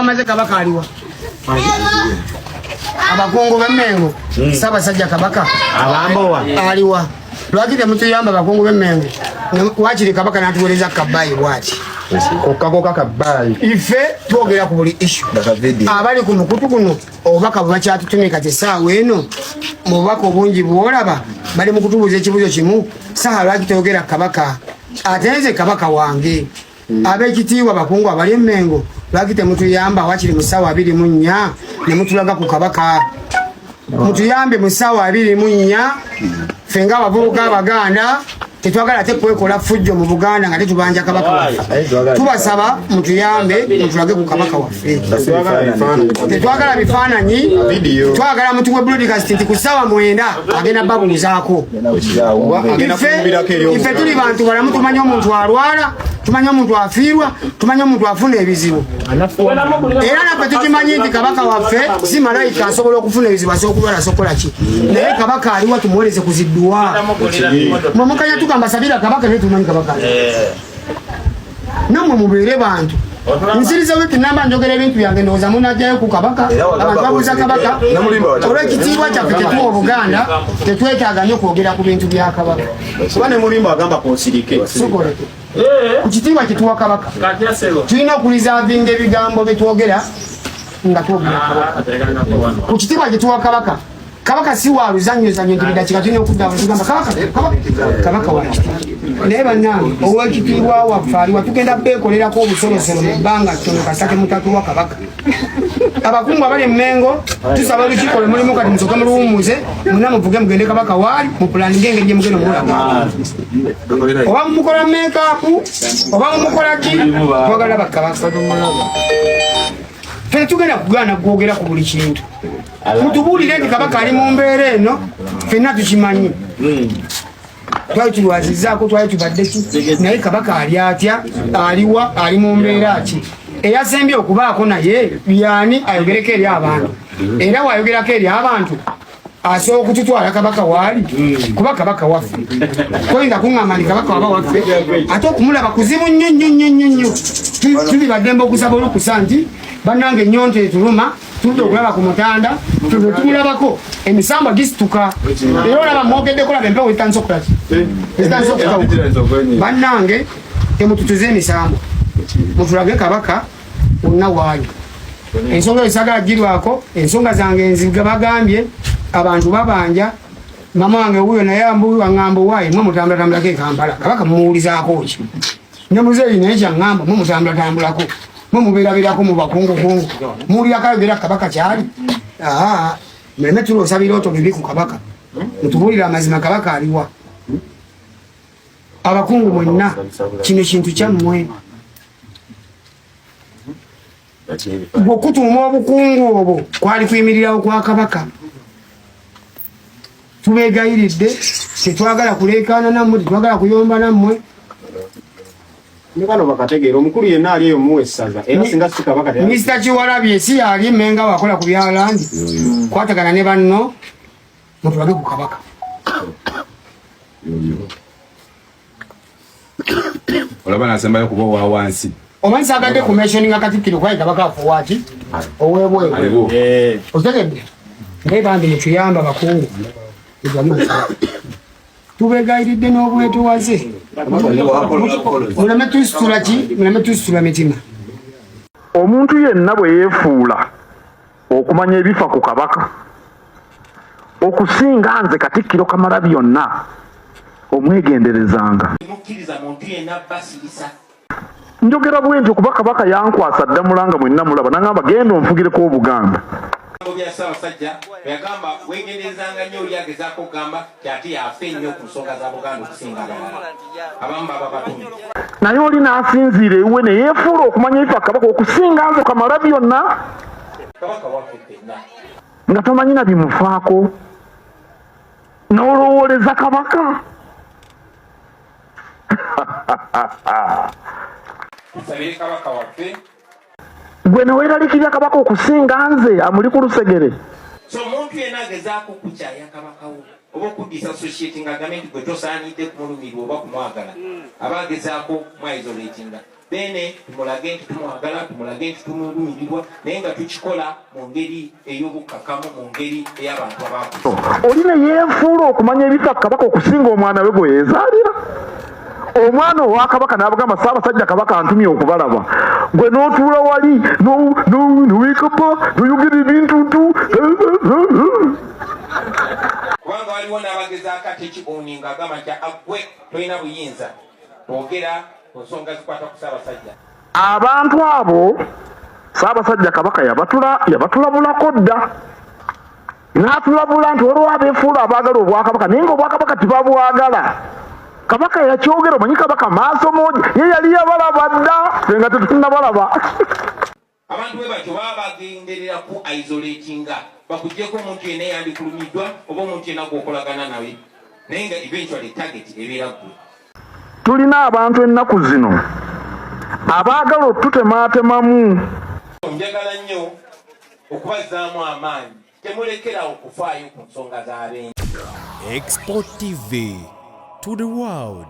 bamaze kabaka aliwa abakungu b'Emmengo Ssaabasajja Kabaka abambowa aliwa lwaki temutuyamba abakungu b'Emmengo wakiri kabaka n'atuweereza kabbayi bwati kokakoka kabbayi ife twogera ku buli issue abali ku mukutu guno obubaka bwe bakyatutumye kati essaawa eno mu bubaka obungi bwolaba bali mu kutubuuza ekibuuzo kimu saha lwaki toyogera kabaka ate nze kabaka wange ab'ekitiibwa abakungu abali Emmengo lwaki temutuyamba wakiri mu ssaawa 24 ne mutulaga ku kabaka mutuyambe mu ssaawa 24 ffe ng'abavubuka Abaganda tetwagala ate kwekola fujjo mu Buganda nga tetubanja kabaka waffe tubasaba mutuyambe mutulage ku kabaka waffe tetwagala bifaananyi twagala mutuwe broadcast nti ku ssaawa 9 agenda babuuzaako ife tuli bantu balamu tumanye omuntu alwala tumanye omuntu afiirwa tumanye omuntu afuna ebizibu era naffe tukimanyi nti kabaka waffe si malayika asobola okufuna ebizibu asobola okulwala asokola ki naye kabaka aliwa tumuweereze kuzidduwa mwemukanya tugamba sabira kabaka naye tumanyi kabaka nammwe mubeere bantu nsiriza wiki namba njogera ebintu byange ndowooza munajjayo ku kabaka abantu babuuza kabaka olw'ekitiibwa kyaffe tetuwa Obuganda tetwetaaga nnyo kwogera ku bintu bya kabaka kuba ne mulimba agamba konsirike ku kitiibwa kituwa kabaka tulina okulizavinga ebigambo byetwogera nga twogera kabaka ku kitiibwa kituwa kabaka kabaka si wa luzannyozannyo nti bidakika tulina okuddamu tugamba kabaka wakiti naye bannange ow'ekitiibwa waffe aliwa tugenda beekolerako obusolosolo mu bbanga ttono kasake mutatuwa kabaka abakungu abali Emmengo tusaba olukiiko lwe mulimu kati musooke muluwummuze muna muvuge mugende kabaka waali mupulaninga engeri gye mugenda omulaga oba mumukola meekaapu oba mumukola ki twagala bakabaka ffe tugenda kugaana gwogera ku buli kintu mutubuulire nti kabaka ali mu mbeera eno ffenna tukimanyi twali tulwazizaako twali tubadde ki naye kabaka ali atya aliwa ali mu mbeera ki eyasembye okubaako naye byani ayogereko eri abantu era wayogerako eri abantu asobola okututwala kabaka waali kuba kabaka waffe toyinza kuŋŋamba nti kabaka waba waffe ate okumulaba kuzibu nnyo nnyo nnyo nnyo nnyo tulibaddembe okusaba olukusa nti bannange ennyonto etuluma tuludde okulaba ku mutanda tulwe tumulabako emisambwa gisituka era olaba mwogeddeko laba empewo etandise okulaki etandise okukawuka bannange temututuze emisambwa mutulage kabaka wonna waali ensonga eyo sagala girwako ensonga zange nziga bagambye abantu babanja mama wange wuyo naye aŋŋamba owaayi mwe mutambulatambulako e Kampala kabaka mumuwulizaako ki ne muzeeyi naye kyaŋŋamba mwe mutambulatambulako mwe mubeerabeerako mu bakungukungu muwulirako ayogera kabaka kyali muleme tuloosa birooto bibi ku kabaka mutubuulire amazima kabaka aliwa abakungu mwenna kino kintu kyammwe okutuuma obukungu obwo kwali kuyimirirawo kwa kabaka tubeegayiridde tetwagala kuleekaana nammwe tetwagala kuyomba nammwe ne bano bakategeera omukulu yenna ali eyo muwe essaza era singa si kabaka Mr. Kiwalabye si ali Emmenga wakola ku byalandi kwatagana ne banno mutulage ku kabaka olaba nasembayo kuba wa wansi omanyi saagadde ku mentioninga Katikkiro kwayi kabaka afuwaaki oweebwewe otegedde naye bambi mutuyamba abakungu tubeegayiridde n'obwetowaze muleme tusitula ki muleme tusitula mitima omuntu yenna bwe yeefuula okumanya ebifa ku kabaka okusinga nze Katikkiro Kamalabyonna omwegenderezanga njogera bwe ntyo kuba kabaka yankwasa ddamulanga mwenna mulaba nangamba genda onfugireko Obuganda bya Ssaabasajja yagamba wegenderezanga nnyo oli agezaako okugamba kyati yafe nnyo ku nsonga za Buganda okusinga abamu baba batumye naye oli n'asinziira ewuwe ne yeefuula okumanya ebifa kabaka okusinga nze Kamalabyonna kabaka waffe ffenna nga tomanyi na bimufaako n'olowooleza kabaka tusabire kabaka waffe gwe neweeralikirya kabaka okusinga nze amuli ku lusegere so omuntu yenna agezaako okukyaya kabaka wo oba okuddisa society nga agambye nti gwe tosaanidde kumulumirwa oba kumwagala abagezaako mwaisolatinga bene tumulage nti tumwagala tumulage nti tumulumirirwa naye nga tukikola mu ngeri ey'obukkakkamu mu ngeri ey'abantu abakuze oli ne yeefuula okumanya ebika kabaka okusinga omwana we gwe yeezaalira omwana owa kabaka n'abagamba Ssaabasajja kabaka antumye okubalaba gwe n'otuula wali noweekapa noyogera ebintuntu kubanga waliwo n'abagezaako ate ekibooninga agamba nti agwe tolina buyinza twogera ku nsonga zikwata ku Ssaabasajja abantu abo Ssaabasajja kabaka yabatulabulako dda n'atulabula nti waliwo abeefuula abaagala obwakabaka naye ngaobwakabaka tibabwagala kabaka yakyogera omanyi kabaka maaso moja ye yali yabalaba dda fe nga tetunnabalaba abantu bwe batyo baba bagenderera ku isolatinga bakugyeko omuntu yenna yandikulumiddwa oba omuntu yenna gwokolagana nawe naye nga eventually target ebeera ggwe tulina abantu ennaku zino abaagala otutematemamu njagala nnyo okubazzaamu amaanyi temulekerawo okufaayo ku nsonga z'abengi Export TV to the world.